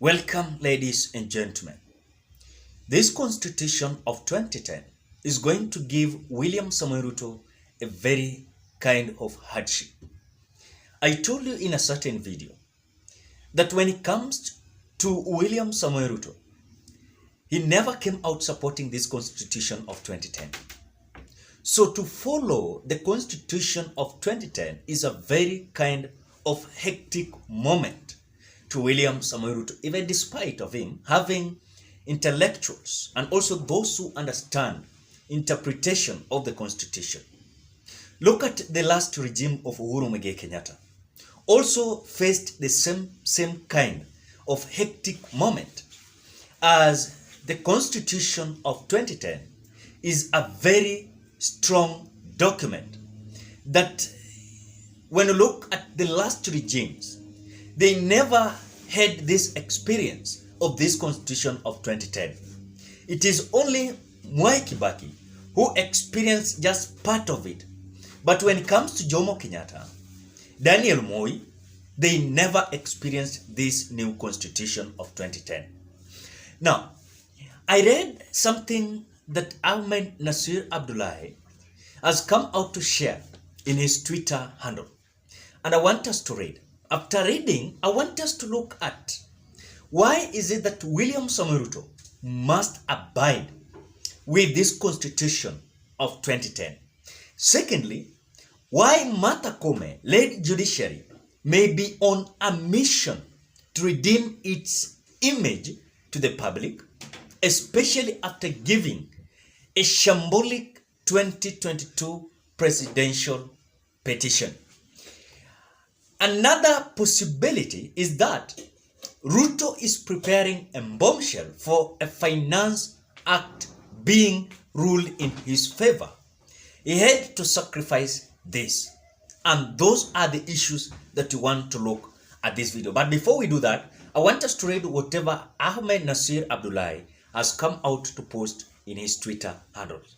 Welcome, ladies and gentlemen. This Constitution of 2010 is going to give William Samoei Ruto a very kind of hardship. I told you in a certain video that when it comes to William Samoei Ruto, he never came out supporting this Constitution of 2010. So to follow the Constitution of 2010 is a very kind of hectic moment to William Samoei Ruto, even despite of him having intellectuals and also those who understand interpretation of the Constitution. Look at the last regime of Uhuru Muigai Kenyatta. Also faced the same kind of hectic moment, as the Constitution of 2010 is a very strong document that when you look at the last regimes, they never had this experience of this Constitution of 2010. It is only Mwai Kibaki who experienced just part of it. But when it comes to Jomo Kenyatta, Daniel Moi, they never experienced this new Constitution of 2010. Now, I read something that Ahmednasir Abdullahi has come out to share in his Twitter handle. And I want us to read. After reading, I want us to look at why is it that William Samoei Ruto must abide with this Constitution of 2010. Secondly, why Martha Koome-led judiciary may be on a mission to redeem its image to the public, especially after giving a shambolic 2022 presidential petition. Another possibility is that Ruto is preparing a bombshell for a finance act being ruled in his favor. He had to sacrifice this. And those are the issues that you want to look at this video. But before we do that, I want us to read whatever Ahmednasir Abdullahi has come out to post in his Twitter handles.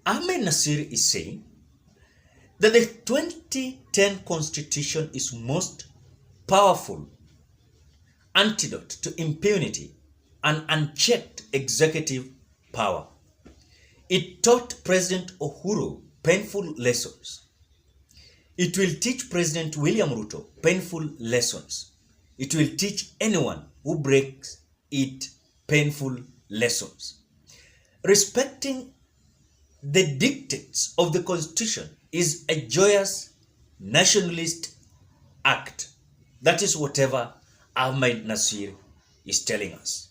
Ahmednasir is saying that the 2010 Constitution is most powerful antidote to impunity and unchecked executive power. It taught President Uhuru painful lessons. It will teach President William Ruto painful lessons. It will teach anyone who breaks it painful lessons. Respecting the dictates of the Constitution is a joyous nationalist act. That is whatever Ahmednasir is telling us.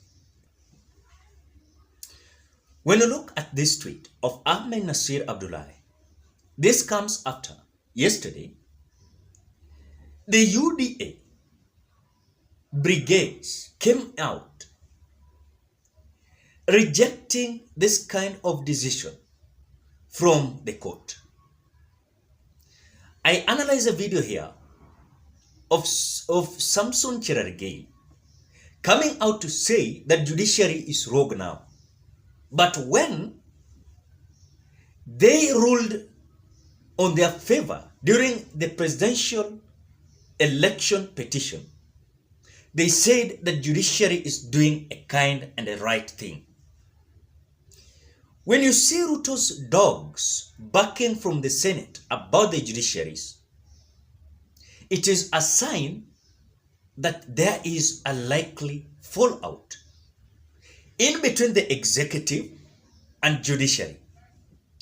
When you look at this tweet of Ahmednasir Abdullahi, this comes after yesterday, the UDA brigades came out rejecting this kind of decision from the court. I analyze a video here of Samson Cherargei coming out to say that judiciary is rogue now. But when they ruled on their favor during the presidential election petition, they said that judiciary is doing a kind and a right thing. When you see Ruto's dogs barking from the Senate about the judiciaries, it is a sign that there is a likely fallout in between the executive and judiciary.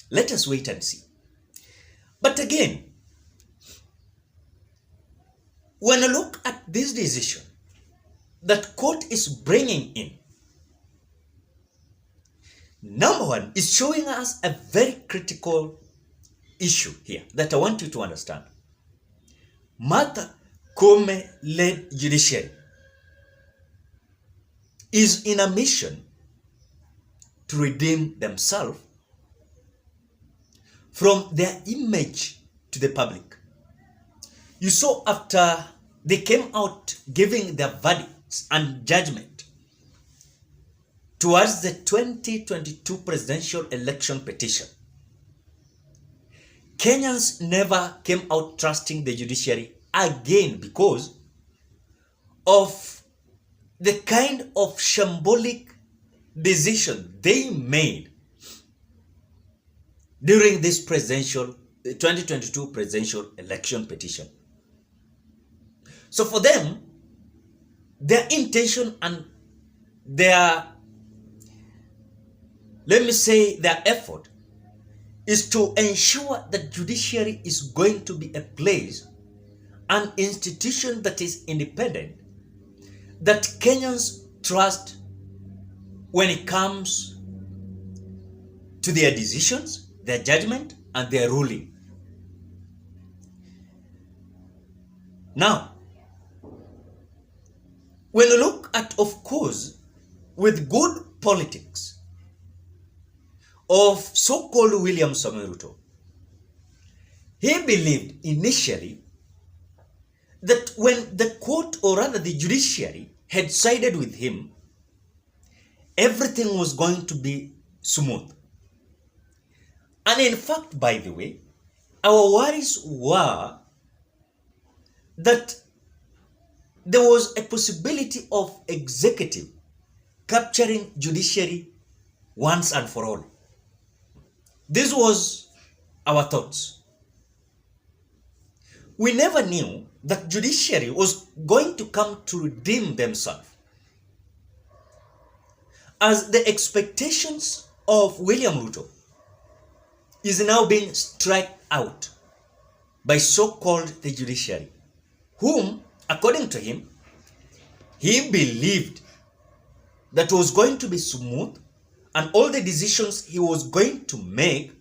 Let us wait and see. But again, when I look at this decision that court is bringing in, number one is showing us a very critical issue here that I want you to understand. Martha Koome-led judiciary is in a mission to redeem themselves from their image to the public. You saw after they came out giving their verdicts and judgment towards the 2022 presidential election petition, Kenyans never came out trusting the judiciary again because of the kind of shambolic decision they made during this 2022 presidential election petition. So for them, their intention and their, let me say, their effort is to ensure that judiciary is going to be a place, an institution that is independent, that Kenyans trust when it comes to their decisions, their judgment, and their ruling. Now, when you look at, of course, with good politics of so-called William Samoei Ruto, he believed initially that when the court, or rather the judiciary, had sided with him, everything was going to be smooth. And in fact, by the way, our worries were that there was a possibility of executive capturing judiciary once and for all. This was our thoughts. We never knew that judiciary was going to come to redeem themselves, as the expectations of William Ruto is now being struck out by so-called the judiciary, whom, according to him, he believed that was going to be smooth, and all the decisions he was going to make,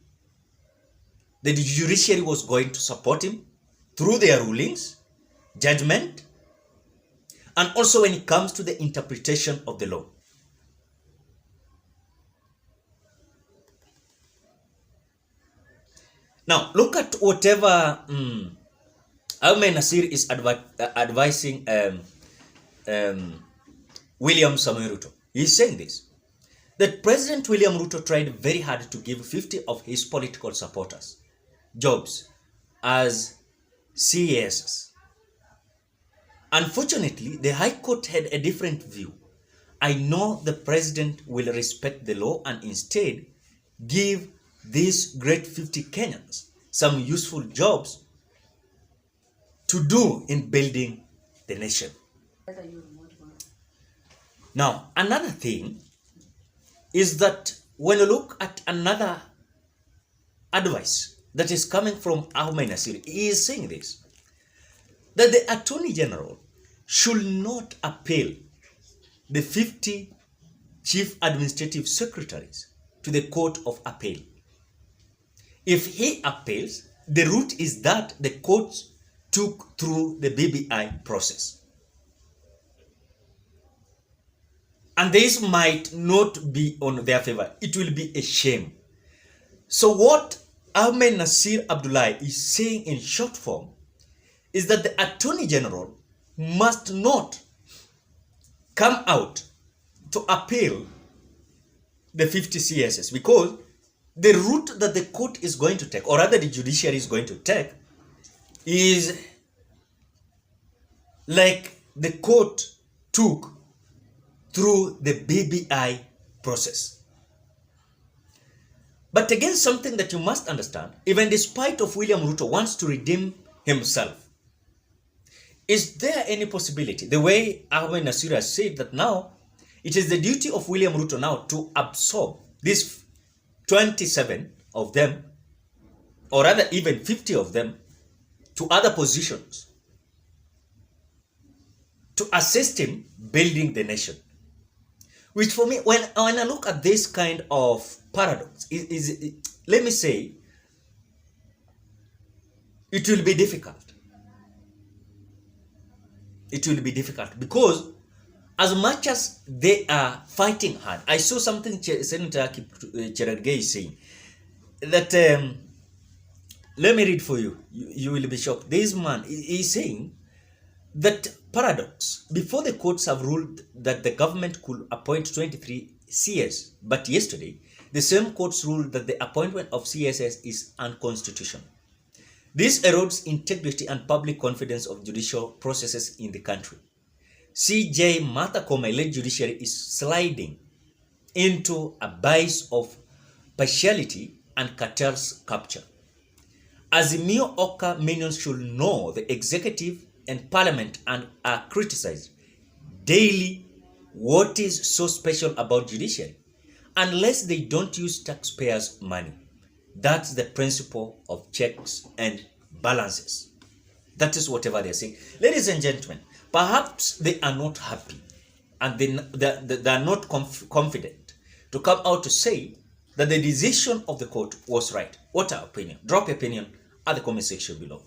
the judiciary was going to support him through their rulings, judgment, and also when it comes to the interpretation of the law. Now, look at whatever Ahmednasir is advising William Samoei Ruto. He's saying this, that President William Ruto tried very hard to give 50 of his political supporters jobs as CASs. Unfortunately, the High Court had a different view. I know the president will respect the law and instead give these great 50 Kenyans some useful jobs to do in building the nation. Now, another thing is that when you look at another advice that is coming from Ahmednasir, he is saying this, that the Attorney General should not appeal the 50 Chief Administrative Secretaries to the Court of Appeal. If he appeals, the route is that the courts took through the BBI process. And this might not be on their favor. It will be a shame. So what Ahmednasir Abdullahi is saying in short form is that the Attorney General must not come out to appeal the 50 CSS, because the route that the court is going to take, or rather the judiciary is going to take, is like the court took through the BBI process. But again, something that you must understand, even despite of William Ruto wants to redeem himself, is there any possibility, the way Ahmednasir has said, that now it is the duty of William Ruto now to absorb these 27 of them, or rather even 50 of them, to other positions to assist him building the nation? Which for me, when I look at this kind of paradox, let me say, it will be difficult. It will be difficult because as much as they are fighting hard, I saw something Senator Cherargei is saying, that, let me read for you, you will be shocked. This man is saying that paradox, before the courts have ruled that the government could appoint 23 CS, but yesterday, the same courts ruled that the appointment of CSS is unconstitutional. This erodes integrity and public confidence of judicial processes in the country. CJ Martha Koome-led judiciary is sliding into a bias of partiality and cartels capture. Azimio Oka minions should know the executive and parliament and are criticized daily. What is so special about judiciary? Unless they don't use taxpayers' money. That's the principle of checks and balances. That is whatever they're saying. Ladies and gentlemen, perhaps they are not happy and they are not confident to come out to say that the decision of the court was right. What our opinion? Drop your opinion at the comment section below.